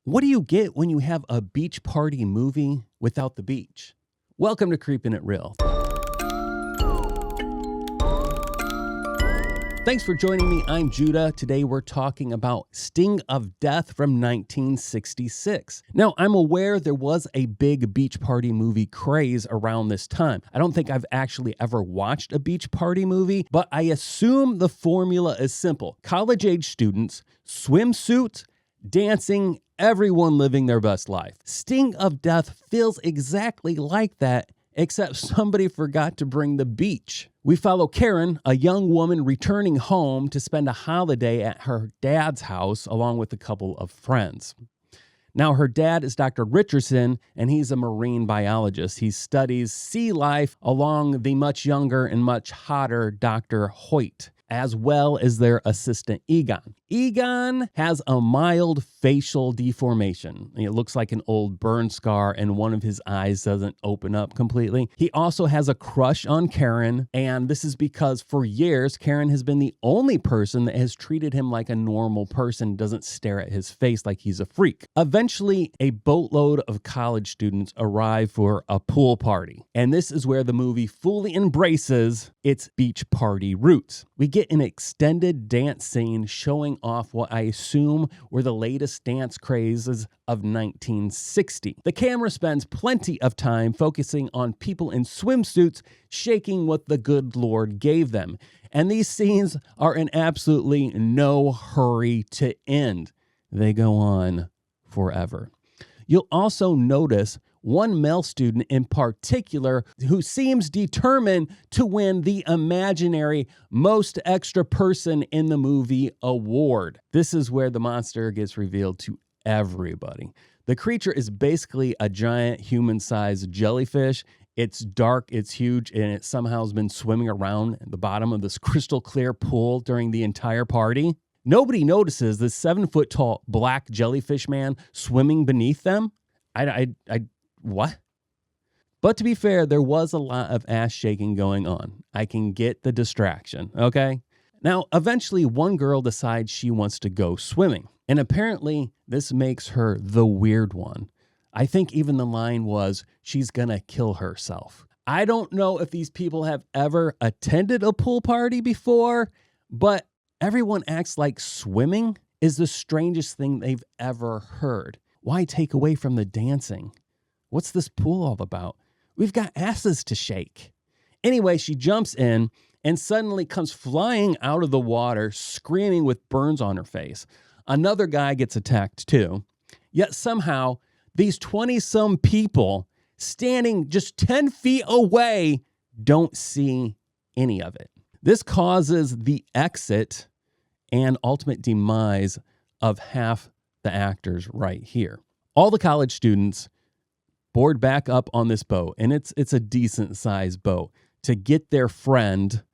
What do you get when you have a beach party movie without the beach? Welcome to Creepin' It Real. Thanks for joining me. I'm Judah. Today we're talking about Sting of Death from 1966. Now, I'm aware there was a big beach party movie craze around this time. I don't think I've actually ever watched a beach party movie, but I assume the formula is simple. College-age students, swimsuits, dancing, everyone living their best life. Sting of Death feels exactly like that, except somebody forgot to bring the beach. We follow Karen, a young woman returning home to spend a holiday at her dad's house along with a couple of friends. Now, her dad is Dr. Richardson, and he's a marine biologist. He studies sea life along the much younger and much hotter Dr. Hoyt, as well as their assistant Egon. Egon has a mild facial deformation. It looks like an old burn scar, and one of his eyes doesn't open up completely. He also has a crush on Karen, and this is because for years, Karen has been the only person that has treated him like a normal person, doesn't stare at his face like he's a freak. Eventually, a boatload of college students arrive for a pool party, and this is where the movie fully embraces its beach party roots. We get an extended dance scene showing off what I assume were the latest dance crazes of 1960. The camera spends plenty of time focusing on people in swimsuits shaking what the good Lord gave them. And these scenes are in absolutely no hurry to end. They go on forever. You'll also notice one male student in particular who seems determined to win the imaginary most extra person in the movie award. This is where the monster gets revealed to everybody. The creature is basically a giant human-sized jellyfish. It's dark, it's huge, and it somehow has been swimming around at the bottom of this crystal clear pool during the entire party. Nobody notices this 7-foot-tall black jellyfish man swimming beneath them. What? But to be fair, there was a lot of ass shaking going on. I can get the distraction, okay? Now, eventually, one girl decides she wants to go swimming. And apparently, this makes her the weird one. I think even the line was, she's gonna kill herself. I don't know if these people have ever attended a pool party before, but everyone acts like swimming is the strangest thing they've ever heard. Why take away from the dancing? What's this pool all about? We've got asses to shake. Anyway, she jumps in and suddenly comes flying out of the water, screaming with burns on her face. Another guy gets attacked too. Yet somehow, these 20-some people standing just 10 feet away don't see any of it. This causes the exit and ultimate demise of half the actors right here. All the college students board back up on this boat, and it's a decent sized boat, to get their friend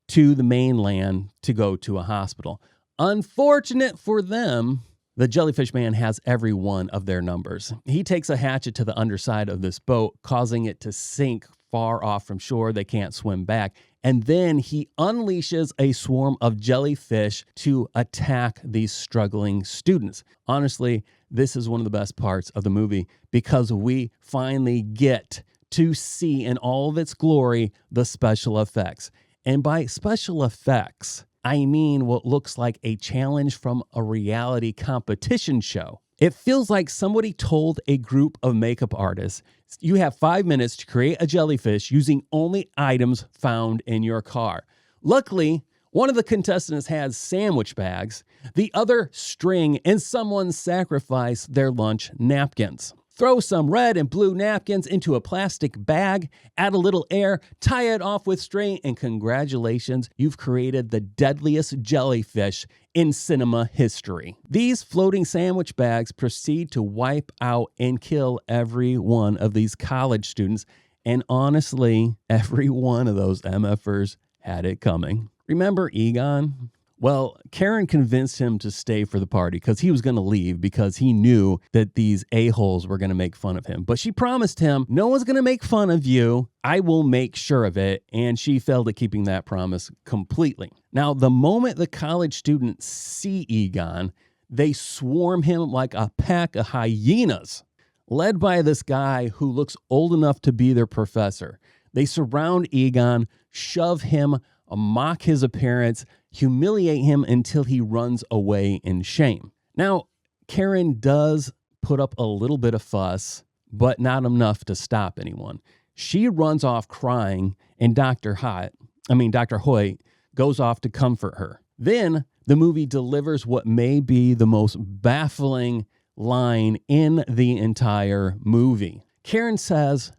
to the mainland to go to a hospital. Unfortunate for them, the jellyfish man has every one of their numbers. He takes a hatchet to the underside of this boat, causing it to sink far off from shore. They can't swim back. And then he unleashes a swarm of jellyfish to attack these struggling students. Honestly, this is one of the best parts of the movie because we finally get to see in all of its glory the special effects. And by special effects, I mean what looks like a challenge from a reality competition show. It feels like somebody told a group of makeup artists, you have 5 minutes to create a jellyfish using only items found in your car. Luckily, one of the contestants had sandwich bags, the other string, and someone sacrificed their lunch napkins. Throw some red and blue napkins into a plastic bag, add a little air, tie it off with string, and congratulations, you've created the deadliest jellyfish in cinema history. These floating sandwich bags proceed to wipe out and kill every one of these college students, and honestly, every one of those MFers had it coming. Remember Egon? Well, Karen convinced him to stay for the party because he was going to leave because he knew that these a-holes were going to make fun of him. But she promised him, no one's going to make fun of you. I will make sure of it. And she failed at keeping that promise completely. Now, the moment the college students see Egon, They swarm him like a pack of hyenas, led by this guy who looks old enough to be their professor. They surround Egon, shove him, mock his appearance, humiliate him until he runs away in shame. Now, Karen does put up a little bit of fuss, but not enough to stop anyone. She runs off crying, and Dr. Hoyt goes off to comfort her. Then the movie delivers what may be the most baffling line in the entire movie. Karen says,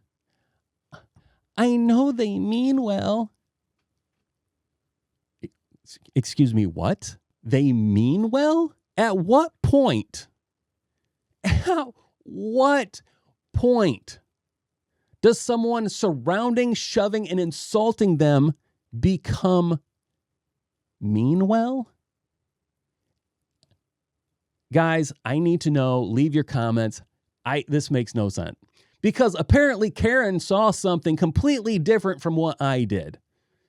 "I know they mean well." Excuse me, what? They mean well? At what point? At what point does someone surrounding, shoving, and insulting them become mean well? Guys, I need to know. Leave your comments. This makes no sense. Because apparently Karen saw something completely different from what I did.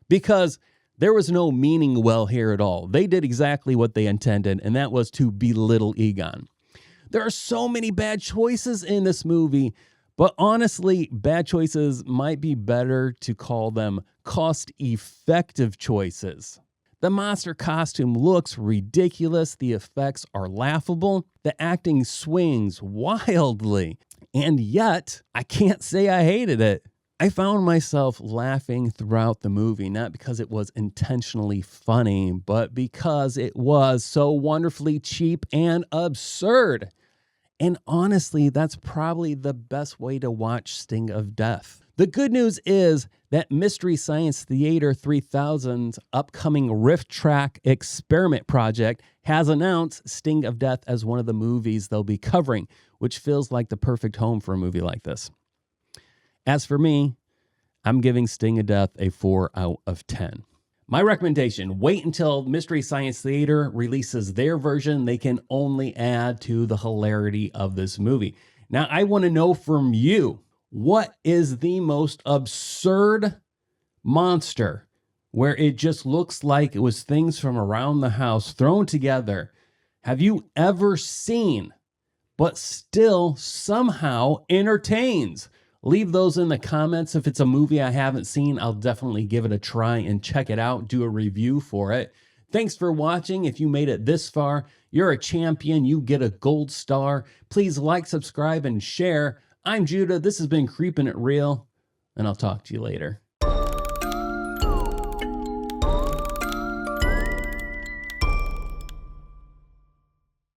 Because there was no meaning well here at all. They did exactly what they intended, and that was to belittle Egon. There are so many bad choices in this movie, but honestly, bad choices might be better to call them cost-effective choices. The monster costume looks ridiculous. The effects are laughable. The acting swings wildly. And yet, I can't say I hated it. I found myself laughing throughout the movie, not because it was intentionally funny, but because it was so wonderfully cheap and absurd. And honestly, that's probably the best way to watch Sting of Death. The good news is that Mystery Science Theater 3000's upcoming Rift Track experiment project has announced Sting of Death as one of the movies they'll be covering, which feels like the perfect home for a movie like this. As for me, I'm giving Sting of Death a 4 out of 10. My recommendation, wait until Mystery Science Theater releases their version. They can only add to the hilarity of this movie. Now, I want to know from you, what is the most absurd monster where it just looks like it was things from around the house thrown together? Have you ever seen, but still somehow entertains? Leave those in the comments. If it's a movie I haven't seen, I'll definitely give it a try and check it out, do a review for it. Thanks for watching. If you made it this far, you're a champion. You get a gold star. Please like, subscribe, and share. I'm Judah. This has been Creepin' It Real, and I'll talk to you later.